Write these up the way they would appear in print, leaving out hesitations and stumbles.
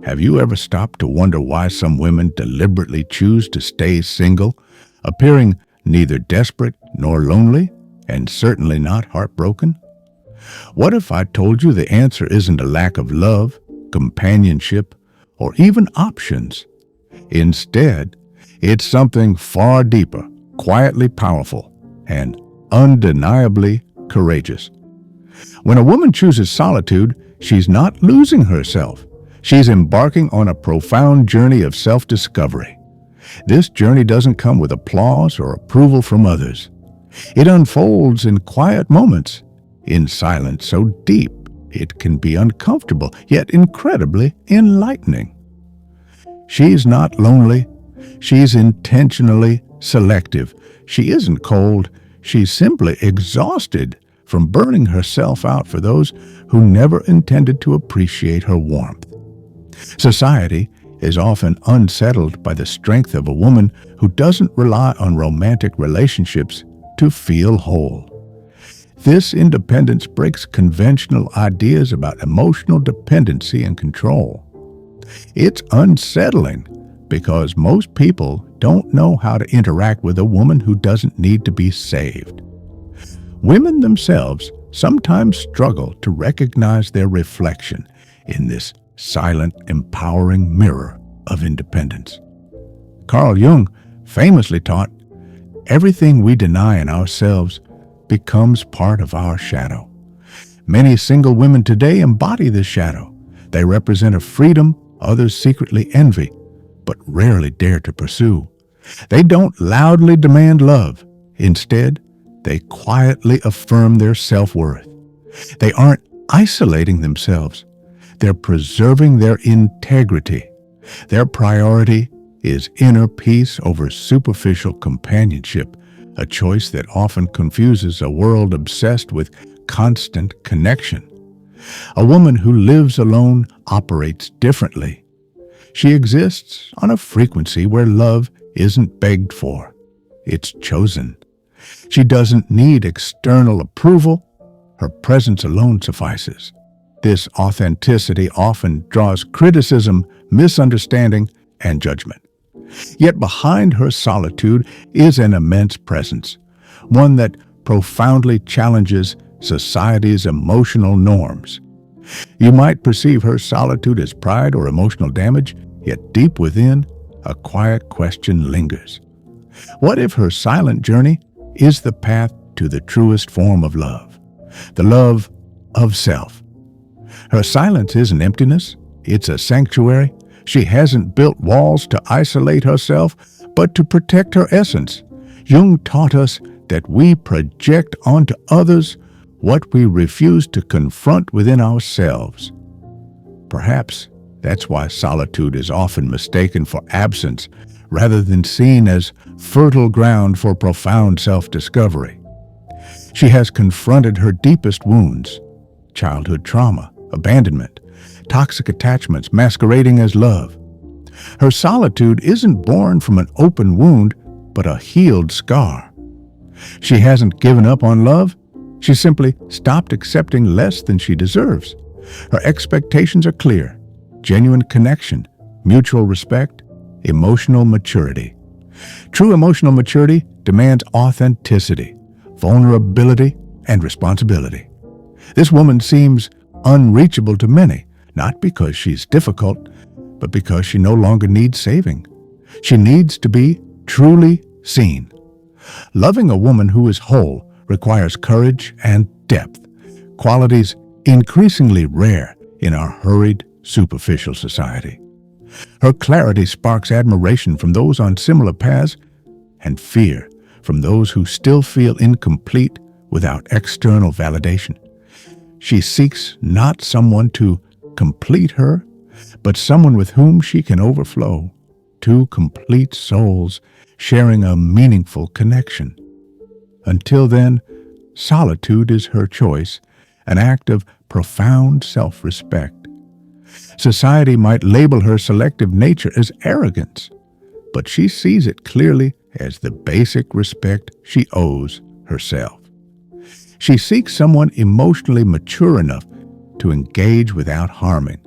Have you ever stopped to wonder why some women deliberately choose to stay single, appearing neither desperate nor lonely, and certainly not heartbroken? What if I told you the answer isn't a lack of love, companionship, or even options? Instead, it's something far deeper, quietly powerful, and undeniably courageous. When a woman chooses solitude, she's not losing herself. She's embarking on a profound journey of self-discovery. This journey doesn't come with applause or approval from others. It unfolds in quiet moments, in silence so deep it can be uncomfortable, yet incredibly enlightening. She's not lonely. She's intentionally selective. She isn't cold. She's simply exhausted from burning herself out for those who never intended to appreciate her warmth. Society is often unsettled by the strength of a woman who doesn't rely on romantic relationships to feel whole. This independence breaks conventional ideas about emotional dependency and control. It's unsettling because most people don't know how to interact with a woman who doesn't need to be saved. Women themselves sometimes struggle to recognize their reflection in this silent, empowering mirror of independence. Carl Jung famously taught, "Everything we deny in ourselves becomes part of our shadow." Many single women today embody this shadow. They represent a freedom others secretly envy, but rarely dare to pursue. They don't loudly demand love. Instead, they quietly affirm their self-worth. They aren't isolating themselves. They're preserving their integrity. Their priority is inner peace over superficial companionship, a choice that often confuses a world obsessed with constant connection. A woman who lives alone operates differently. She exists on a frequency where love isn't begged for. It's chosen. She doesn't need external approval. Her presence alone suffices. This authenticity often draws criticism, misunderstanding, and judgment. Yet behind her solitude is an immense presence, one that profoundly challenges society's emotional norms. You might perceive her solitude as pride or emotional damage, yet deep within, a quiet question lingers. What if her silent journey is the path to the truest form of love, the love of self? Her silence isn't emptiness, it's a sanctuary. She hasn't built walls to isolate herself, but to protect her essence. Jung taught us that we project onto others what we refuse to confront within ourselves. Perhaps that's why solitude is often mistaken for absence, rather than seen as fertile ground for profound self-discovery. She has confronted her deepest wounds: childhood trauma, abandonment, toxic attachments masquerading as love. Her solitude isn't born from an open wound, but a healed scar. She hasn't given up on love. She simply stopped accepting less than she deserves. Her expectations are clear: genuine connection, mutual respect, emotional maturity. True emotional maturity demands authenticity, vulnerability, and responsibility. This woman seems unreachable to many, not because she's difficult, but because she no longer needs saving. She needs to be truly seen. Loving a woman who is whole requires courage and depth, qualities increasingly rare in our hurried, superficial society. Her clarity sparks admiration from those on similar paths and fear from those who still feel incomplete without external validation. She seeks not someone to complete her, but someone with whom she can overflow, two complete souls sharing a meaningful connection. Until then, solitude is her choice, an act of profound self-respect. Society might label her selective nature as arrogance, but she sees it clearly as the basic respect she owes herself. She seeks someone emotionally mature enough to engage without harming,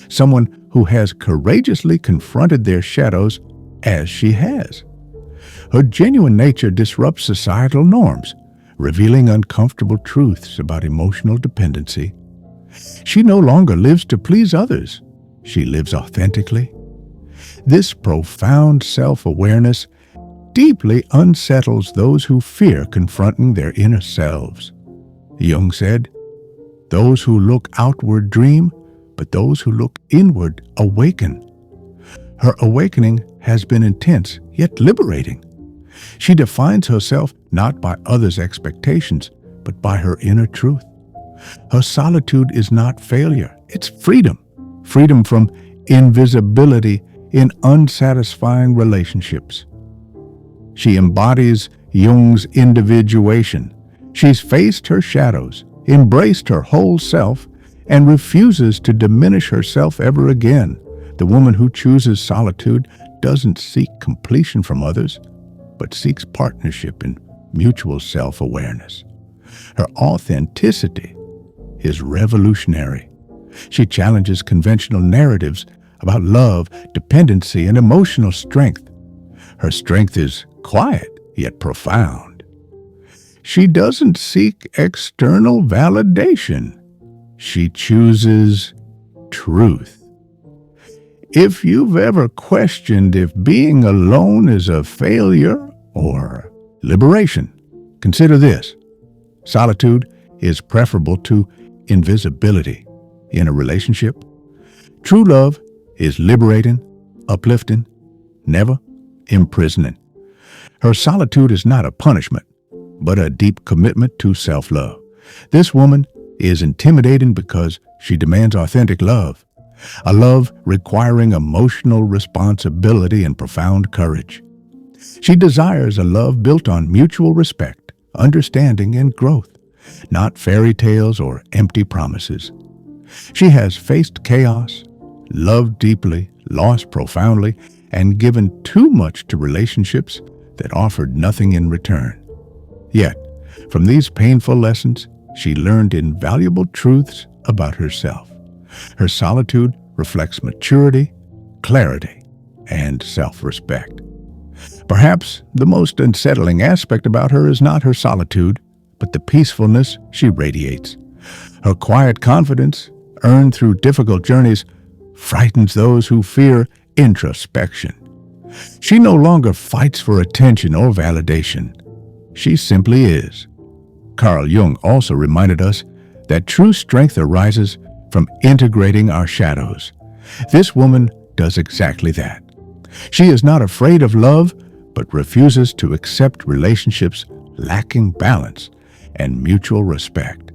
someone who who has courageously confronted their shadows as she has. Her genuine nature disrupts societal norms, revealing uncomfortable truths about emotional dependency. She no longer lives to please others. She lives authentically. This profound self-awareness deeply unsettles those who fear confronting their inner selves. Jung said, "Those who look outward dream, but those who look inward awaken." Her awakening has been intense, yet liberating. She defines herself not by others' expectations, but by her inner truth. Her solitude is not failure, it's freedom. Freedom from invisibility in unsatisfying relationships. She embodies Jung's individuation. She's faced her shadows, embraced her whole self, and refuses to diminish herself ever again. The woman who chooses solitude doesn't seek completion from others, but seeks partnership in mutual self-awareness. Her authenticity is revolutionary. She challenges conventional narratives about love, dependency, and emotional strength. Her strength is quiet, yet profound. She doesn't seek external validation. She chooses truth. If you've ever questioned if being alone is a failure or liberation, consider this. Solitude is preferable to invisibility in a relationship. True love is liberating, uplifting, never imprisoning. Her solitude is not a punishment, but a deep commitment to self-love. This woman is intimidating because she demands authentic love, a love requiring emotional responsibility and profound courage. She desires a love built on mutual respect, understanding, and growth, not fairy tales or empty promises. She has faced chaos, loved deeply, lost profoundly, and given too much to relationships that offered nothing in return. Yet, from these painful lessons, she learned invaluable truths about herself. Her solitude reflects maturity, clarity, and self-respect. Perhaps the most unsettling aspect about her is not her solitude, but the peacefulness she radiates. Her quiet confidence, earned through difficult journeys, frightens those who fear introspection. She no longer fights for attention or validation. She simply is. Carl Jung also reminded us that true strength arises from integrating our shadows. This woman does exactly that. She is not afraid of love, but refuses to accept relationships lacking balance and mutual respect.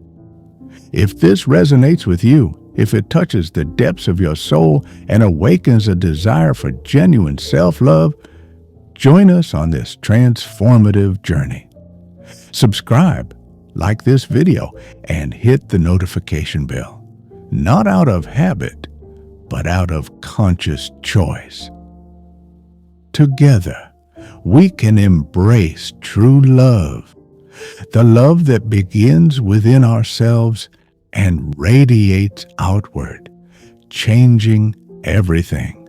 If this resonates with you, if it touches the depths of your soul and awakens a desire for genuine self-love, join us on this transformative journey. Subscribe, like this video, and hit the notification bell. Not out of habit, but out of conscious choice. Together, we can embrace true love, the love that begins within ourselves and radiates outward, changing everything.